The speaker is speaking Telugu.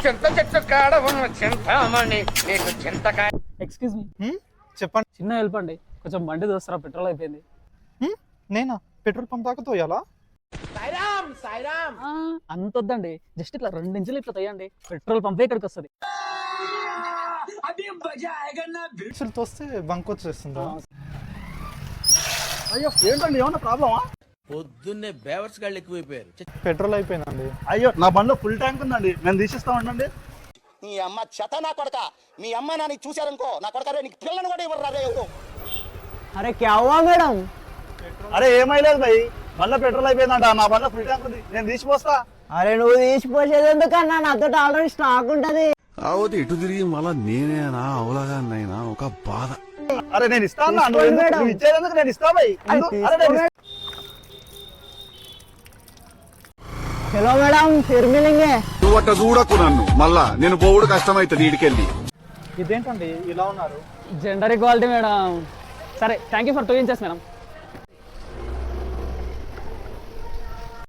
చింత చెట్టు కాడ ఉన్న చింతామణి నీకు చింతకాయ. ఎక్స్క్యూజ్ మీ, చెప్పండి. చిన్న హెల్ప్ అండి, కొంచెం బండి దోస్తారా, పెట్రోల్ అయిపోయింది. నేనా పెట్రోల్ పంప్ దాకా తోయాలా? అంత వద్దండి, జస్ట్ ఇట్లా 2 ఇంచులు ఇట్లా తోయండి, పెట్రోల్ పంపే ఇక్కడికి వస్తుంది. అసలు తోస్తే బంక్ వచ్చేస్తుందా? అయ్యో ఏంటండి, ఏమన్నా ప్రాబ్లమా? పొద్దున్నే బేవర్స్ గాళ్ళు ఎక్కువైపోయారు. పెట్రోల్ అయిపోయిందండి. అయ్యో నా బండిలో ఫుల్ ట్యాంక్ ఉందండి, నేను తీసిస్తా ఉండండి. నీ అమ్మ చెత నా కొడక, మీ అమ్మ నాని చూశారనుకో నా కొడక నీకు పిల్లని కూడా ఇవ్వరు రే ఎవరు. అరే క్యా హువా మేడం? అరే ఏమైలేదు భయ్, బండ్లో పెట్రోల్ అయిపోయిందంట, నా బండ్లో ఫుల్ ట్యాంక్ ఉంది, నేను తీసిపోస్తా. అరే నువ్వు తీసిపోసేది ఎందుకన్నా, నాతో ఆల్రెడీ స్టాక్ ఉంటది. అవతి ఇటు తిరిగి మళ్ళా నేనేనా అవలగానైనా ఒక బాధ. అరే నేను ఇస్తా అన్నా, నువ్వు ఇచ్చేందుకు నేను ఇస్తా భయ్. Hello madam, Phir మిలేంగే. నువ్వు అట్ట చూడకు నన్ను, మళ్ళా నేను పోవుడు కష్టమైతుంది ఈడికెళ్ళి. ఇదేంటండి ఇలా ఉన్నారు? Gender equality madam. సరే thank you for 2 inches madam.